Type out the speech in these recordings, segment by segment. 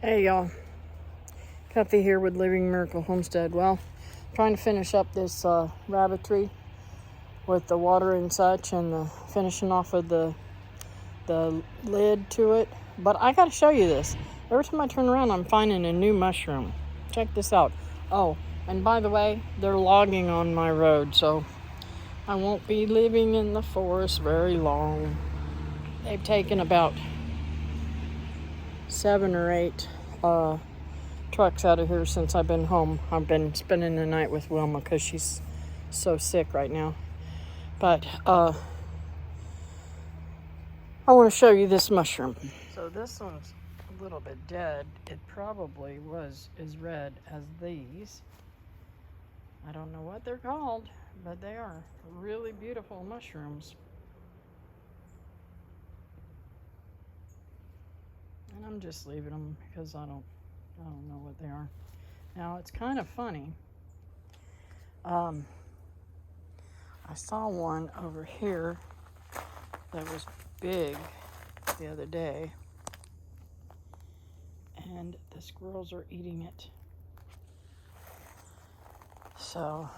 Hey y'all, Kathy here with Living Miracle Homestead. Well, trying to finish up this rabbitry with the water and such, and the finishing off of the lid to it. But I gotta show you this. Every time I turn around, I'm finding a new mushroom. Check this out. Oh, and by the way, they're logging on my road, so I won't be living in the forest very long. They've taken about 7 or 8 trucks out of here since I've been home. I've been spending the night with Wilma because she's so sick right now. But I want to show you this mushroom. So this one's a little bit dead. It probably was as red as these. I don't know what they're called, but they are really beautiful mushrooms. And I'm just leaving them because I don't know what they are. Now it's kind of funny. I saw one over here that was big the other day, and the squirrels are eating it. So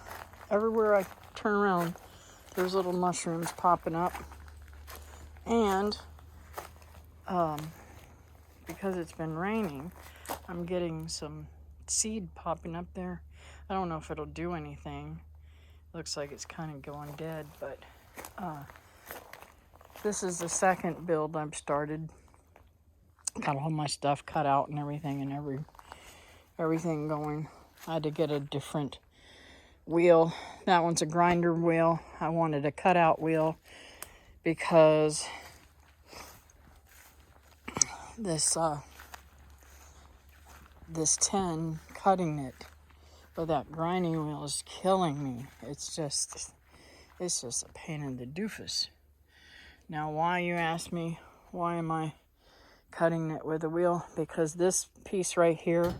everywhere I turn around, there's little mushrooms popping up, and because it's been raining, I'm getting some seed popping up there. I don't know if it'll do anything. Looks like it's kind of going dead, but this is the second build I've started. Got all my stuff cut out and everything, and everything going. I had to get a different wheel. That one's a grinder wheel. I wanted a cutout wheel because this tin cutting it with that grinding wheel is killing me. It's just a pain in the doofus. Now, why, you ask me, why am I cutting it with a wheel? Because this piece right here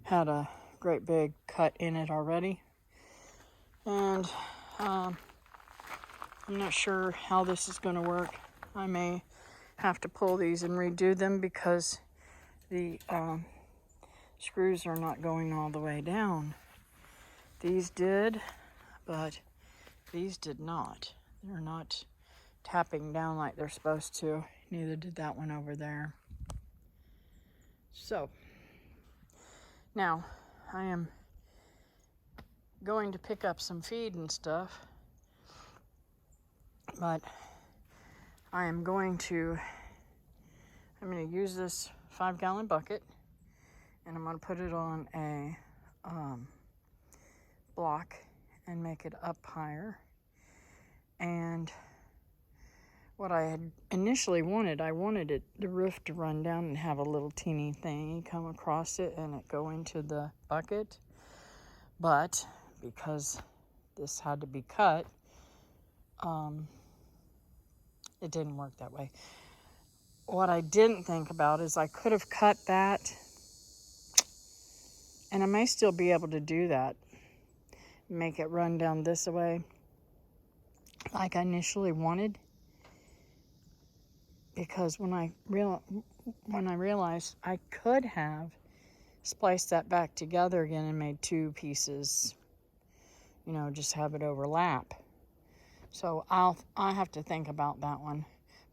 had a great big cut in it already, and I'm not sure how this is going to work. I may have to pull these and redo them because the screws are not going all the way down. These did, but these did not. They're not tapping down like they're supposed to. Neither did that one over there. So now I am going to pick up some feed and stuff, but I'm going to use this 5-gallon bucket, and I'm going to put it on a block and make it up higher. And what I had initially wanted, I wanted the roof to run down and have a little teeny thingy come across it and it go into the bucket. But because this had to be cut, it didn't work that way. What I didn't think about is I could have cut that, and I may still be able to do that. Make it run down this way like I initially wanted. Because when I realized I could have spliced that back together again and made 2 pieces, just have it overlap. So I have to think about that one.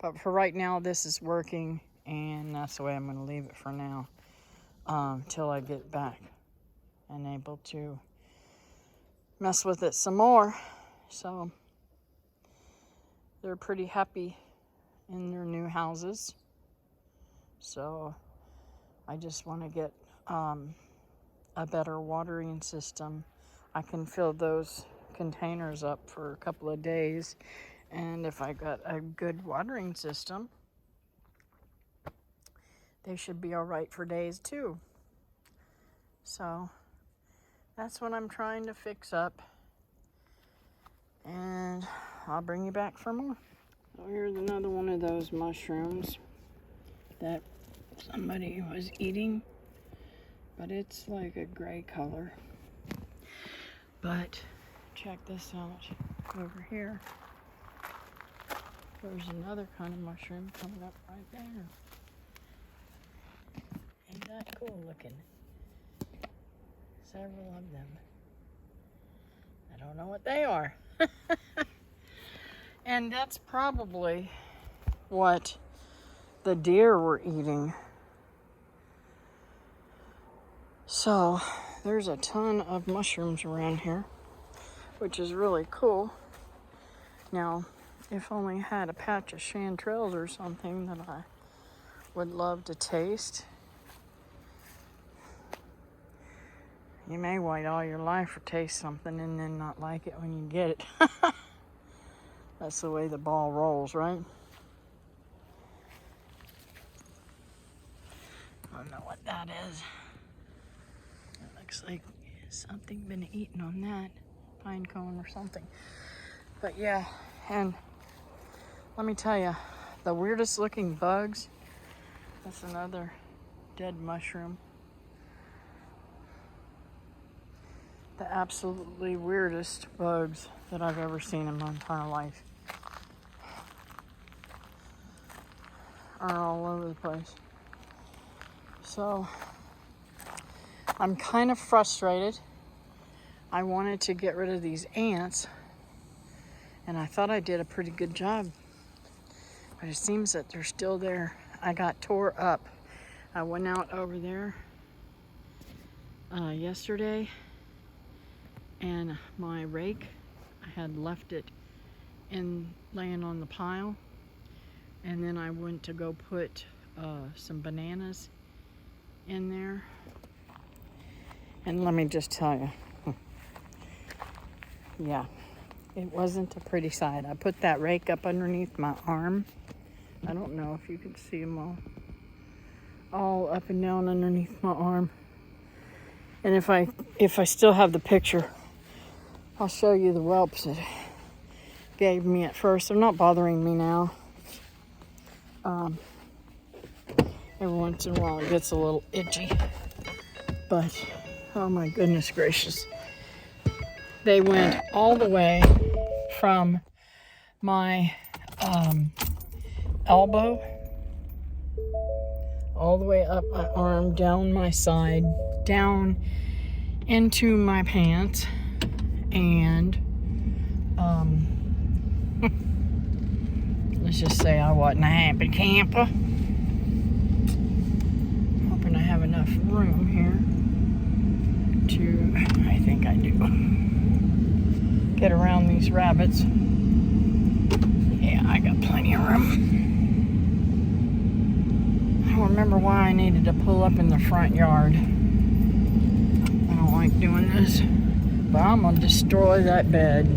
But for right now, this is working, and that's the way I'm going to leave it for now, till I get back and able to mess with it some more. So they're pretty happy in their new houses. So I just want to get a better watering system. I can fill those containers up for a couple of days, and if I got a good watering system, they should be all right for days too. So that's what I'm trying to fix up, and I'll bring you back for more. So here's another one of those mushrooms that somebody was eating, but it's like a gray color. But check this out over here. There's another kind of mushroom coming up right there. Ain't that cool looking. Several of them. I don't know what they are. And that's probably what the deer were eating. So there's a ton of mushrooms around here, which is really cool. Now, if only I had a patch of chanterelles or something that I would love to taste. You may wait all your life to taste something and then not like it when you get it. That's the way the ball rolls, right? I don't know what that is. It looks like something been eaten on that pine cone or something. But yeah, and let me tell you, the weirdest looking bugs, that's another dead mushroom. The absolutely weirdest bugs that I've ever seen in my entire life are all over the place. So I'm kind of frustrated. I wanted to get rid of these ants, and I thought I did a pretty good job, but it seems that they're still there. I got tore up. I went out over there yesterday, and my rake, I had left it laying on the pile, and then I went to go put some bananas in there, and let me just tell you, yeah, it wasn't a pretty sight. I put that rake up underneath my arm. I don't know if you can see them all up and down underneath my arm. And if I still have the picture, I'll show you the whelps that gave me at first. They're not bothering me now. Every once in a while it gets a little itchy, but oh my goodness gracious. They went all the way from my elbow, all the way up my arm, down my side, down into my pants, and let's just say I wasn't a happy camper. Hoping I have enough room here to, I think I do, get around these rabbits. Yeah, I got plenty of room. I don't remember why I needed to pull up in the front yard. I don't like doing this, but I'm gonna destroy that bed.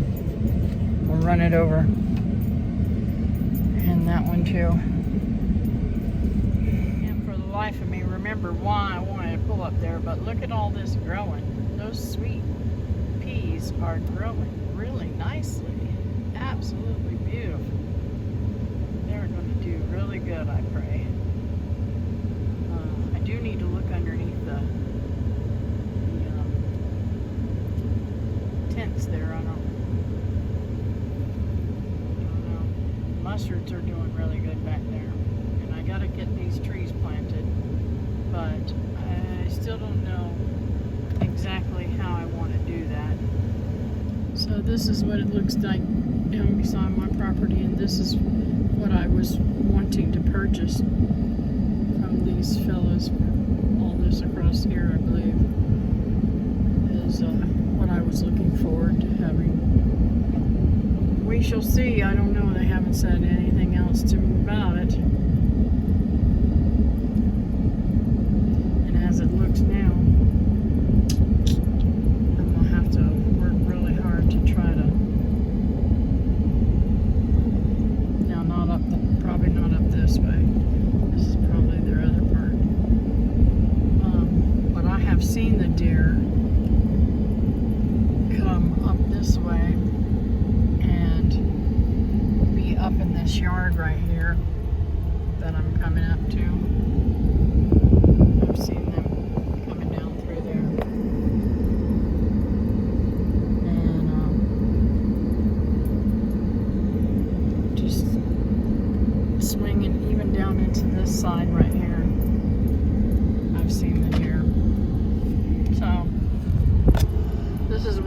We'll run it over, and that one too. And for the life of me, remember why I wanted to pull up there, but look at all this growing. Those sweet peas are growing really nicely. Absolutely beautiful. They're going to do really good, I pray. I do need to look underneath the tents there. I don't know. Mustards are doing really good back there, and I got to get these trees planted, but I still don't know exactly how I want to do that. So this is what it looks like down beside my property, and this is what I was wanting to purchase from these fellows. All this across here, I believe, is what I was looking forward to having. We shall see. I don't know. They haven't said anything else to me about it. And as it looks now, I'm going to have to work really hard to try to, now not up, probably not up this way. This is probably their other part. But I have seen the deer come up this way and be up in this yard right here that I'm coming up to. I've seen them coming down through there. And just swinging even down into this side right here. I've seen the deer.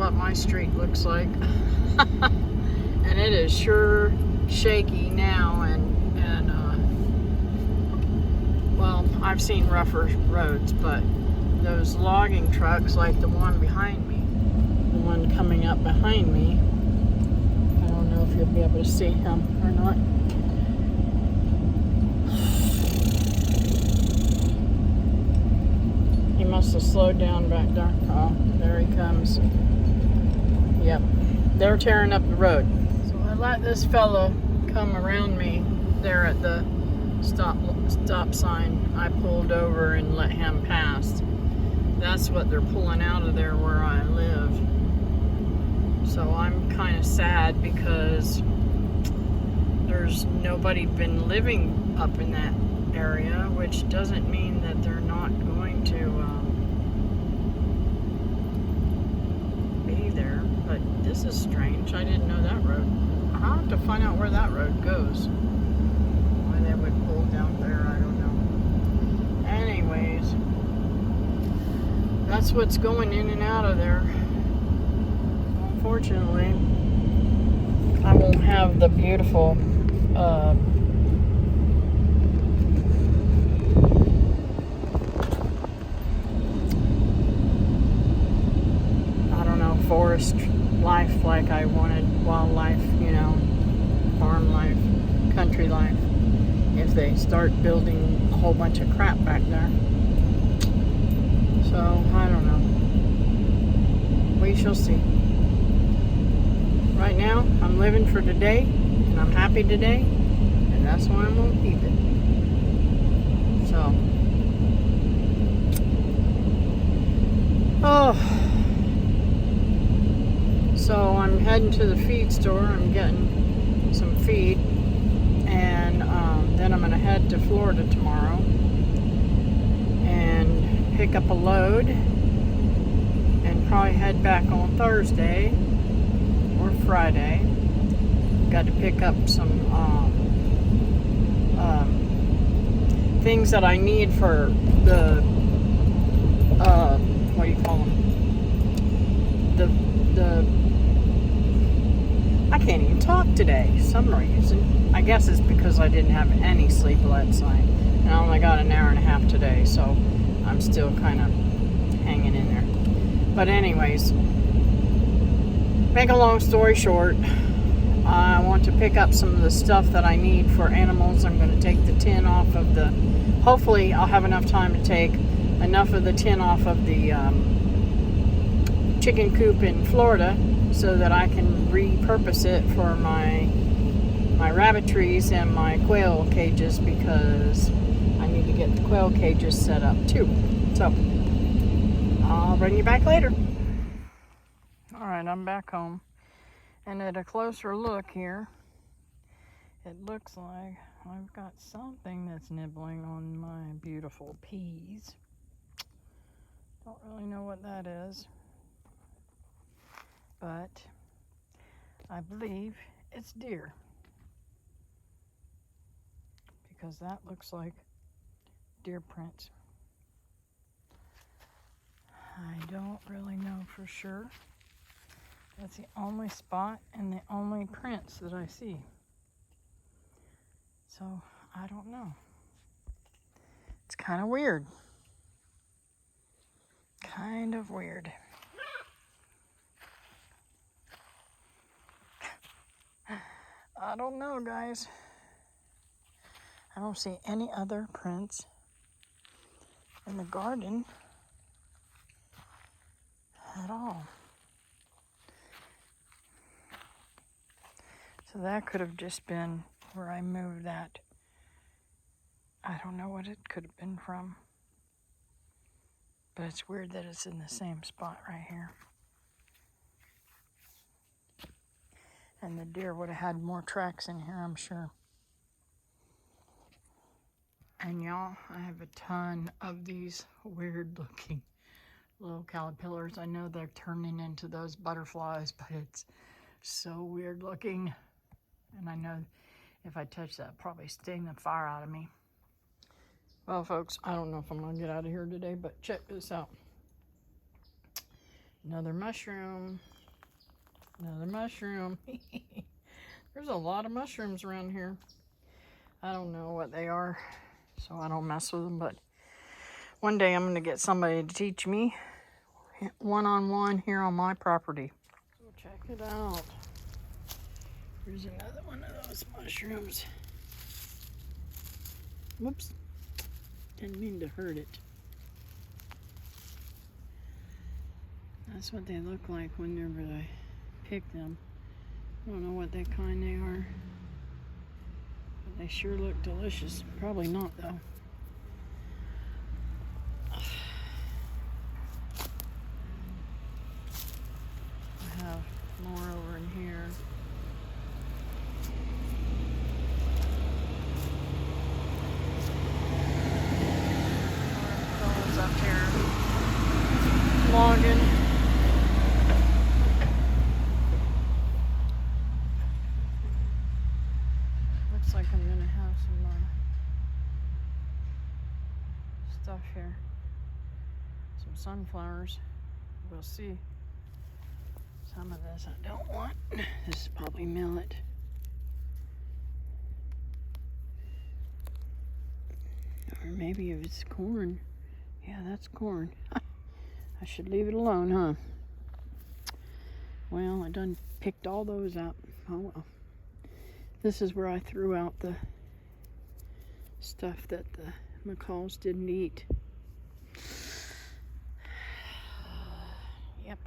what my street looks like. And it is sure shaky now, and well, I've seen rougher roads, but those logging trucks like the one behind me, the one coming up behind me, I don't know if you'll be able to see him or not. He must have slowed down back there. Oh, there he comes. Yep, they're tearing up the road. So I let this fellow come around me there at the stop sign. I pulled over and let him pass. That's what they're pulling out of there where I live. So I'm kind of sad because there's nobody been living up in that area, which doesn't mean that they're not going to be there. But this is strange. I didn't know that road. I'll have to find out where that road goes. Why they would pull down there, I don't know. Anyways, that's what's going in and out of there. Unfortunately, I won't have the beautiful I don't know, forest life like I wanted, wildlife, you know, farm life, country life, if they start building a whole bunch of crap back there. So, I don't know. We shall see. Right now, I'm living for today, and I'm happy today, and that's why I'm going to keep it. So I'm heading to the feed store. I'm getting some feed, and then I'm going to head to Florida tomorrow and pick up a load, and probably head back on Thursday or Friday. Got to pick up some things that I need for the what do you call them? I can't even talk today. Some reason. I guess it's because I didn't have any sleep last night, and I only got an hour and a half today, so I'm still kind of hanging in there. But anyways, make a long story short, I want to pick up some of the stuff that I need for animals. I'm going to take the tin off of the, hopefully I'll have enough time to take enough of the tin off of the chicken coop in Florida so that I can repurpose it for my rabbitries and my quail cages, because I need to get the quail cages set up too. So I'll bring you back later. Alright, I'm back home, and at a closer look here, it looks like I've got something that's nibbling on my beautiful peas. Don't really know what that is, but I believe it's deer, because that looks like deer prints. I don't really know for sure. That's the only spot and the only prints that I see. So, I don't know. It's kind of weird. Kind of weird. I don't know, guys. I don't see any other prints in the garden at all. So that could have just been where I moved that. I don't know what it could have been from. But it's weird that it's in the same spot right here. And the deer would have had more tracks in here, I'm sure. And y'all, I have a ton of these weird looking little caterpillars. I know they're turning into those butterflies, but it's so weird looking. And I know if I touch that, it'll probably sting the fire out of me. Well, folks, I don't know if I'm going to get out of here today, but check this out. Another mushroom. Another mushroom. There's a lot of mushrooms around here. I don't know what they are, so I don't mess with them, but one day I'm going to get somebody to teach me one-on-one here on my property. So check it out. Here's another one of those mushrooms. Whoops. Didn't mean to hurt it. That's what they look like whenever I pick them. I don't know what that kind they are. But they sure look delicious. Probably not, though. I have more over in here. Fellas up here logging. Looks like I'm gonna have some stuff here. Some sunflowers. We'll see. Some of this I don't want. This is probably millet. Or maybe if it's corn. Yeah, that's corn. I should leave it alone, huh? Well, I done picked all those out. Oh well. This is where I threw out the stuff that the macaws didn't eat. Yep.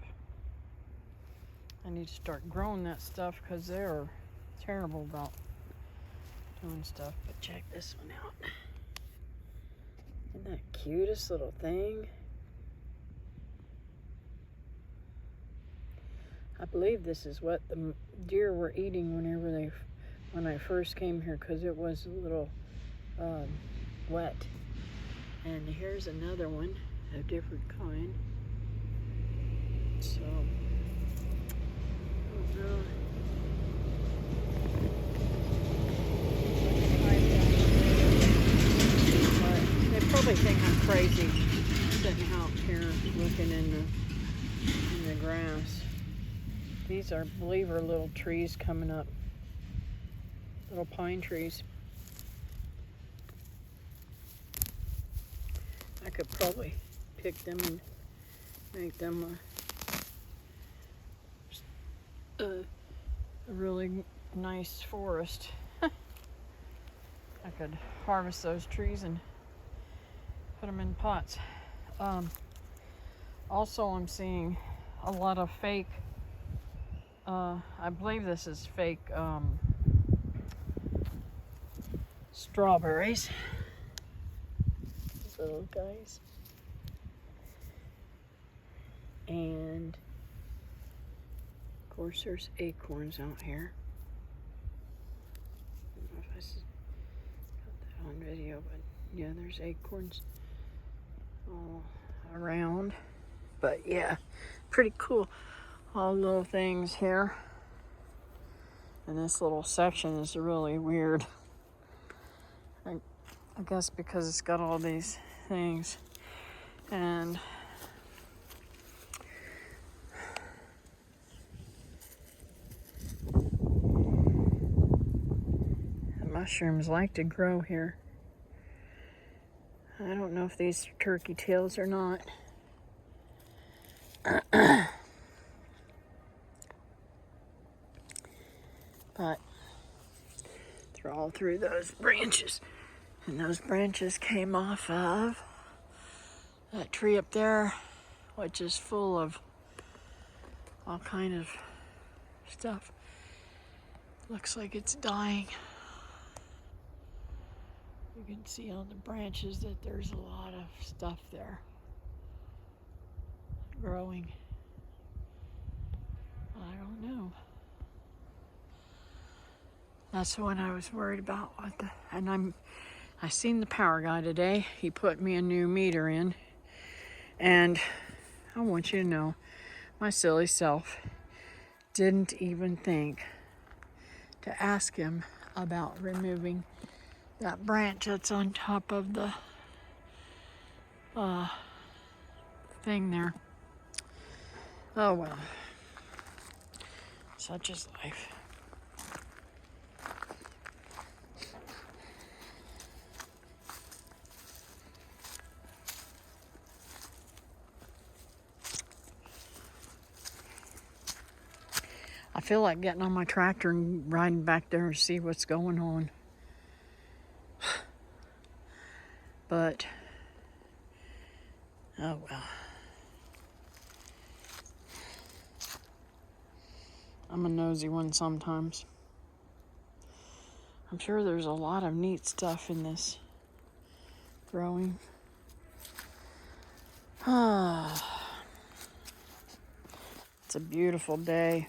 I need to start growing that stuff because they're terrible about doing stuff. But check this one out. Isn't that cutest little thing? I believe this is what the deer were eating when I first came here, because it was a little wet. And here's another one, a different kind. So, I don't know. But they probably think I'm crazy sitting out here looking in the grass. These are, I believe, are little trees coming up. Little pine trees. I could probably pick them and make them a really nice forest. I could harvest those trees and put them in pots. Also, I'm seeing a lot of fake, I believe this is fake strawberries. These little guys. And of course there's acorns out here. I don't know if I got that on video, but yeah, there's acorns all around. But yeah, pretty cool. All little things here. And this little section is really weird. I guess because it's got all these things. And the mushrooms like to grow here. I don't know if these are turkey tails or not. But they're all through those branches. And those branches came off of that tree up there, which is full of all kind of stuff. Looks like it's dying. You can see on the branches that there's a lot of stuff there growing. I don't know. That's the one I was worried about. And I seen the power guy today. He put me a new meter in. And I want you to know, my silly self didn't even think to ask him about removing that branch that's on top of the thing there. Oh well. Such is life. I feel like getting on my tractor and riding back there and see what's going on. But, oh well. I'm a nosy one sometimes. I'm sure there's a lot of neat stuff in this growing. It's a beautiful day.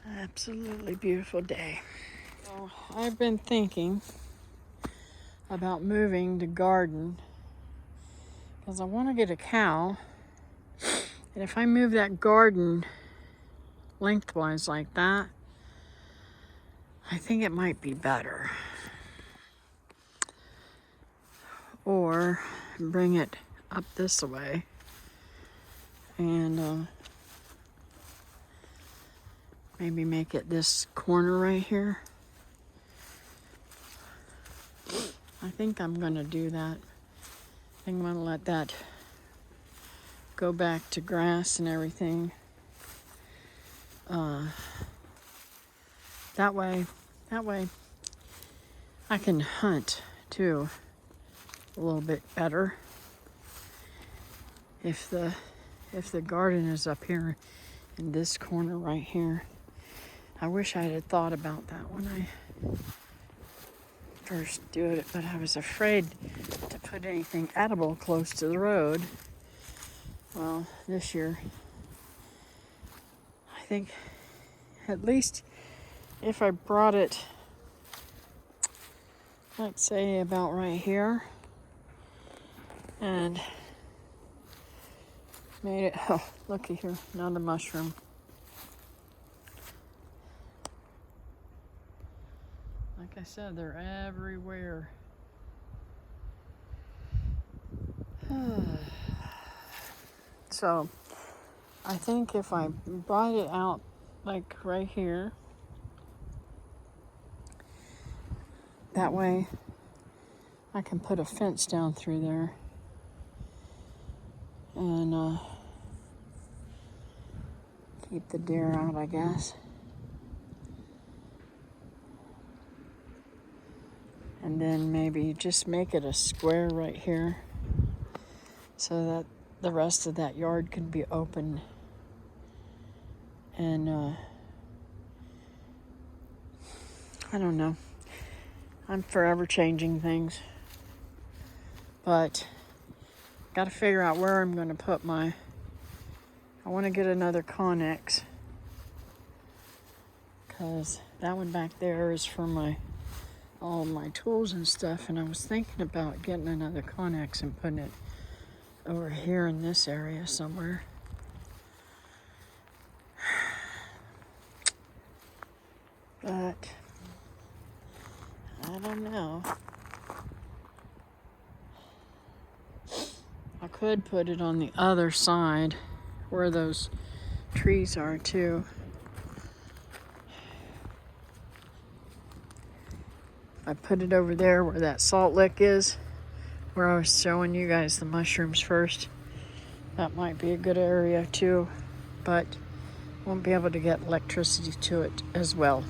Absolutely beautiful day. So I've been thinking about moving the garden because I want to get a cow, and if I move that garden lengthwise like that, I think it might be better. Or bring it up this way and maybe make it this corner right here. I think I'm gonna do that. I think I'm gonna let that go back to grass and everything. That way I can hunt too a little bit better. If the garden is up here in this corner right here. I wish I had thought about that when I first did it, but I was afraid to put anything edible close to the road. Well, this year, I think at least if I brought it, let's say about right here, and made it, oh, looky here, another mushroom. Like I said, they're everywhere. So, I think if I brought it out like right here, that way I can put a fence down through there and keep the deer out, I guess. And then maybe just make it a square right here so that the rest of that yard can be open. And I don't know. I'm forever changing things. But got to figure out where I'm going to put my... I want to get another Connex, because that one back there is for all my tools and stuff, and I was thinking about getting another Connex and putting it over here in this area somewhere. But I don't know. I could put it on the other side where those trees are too. I put it over there where that salt lick is, where I was showing you guys the mushrooms first. That might be a good area too, but won't be able to get electricity to it as well.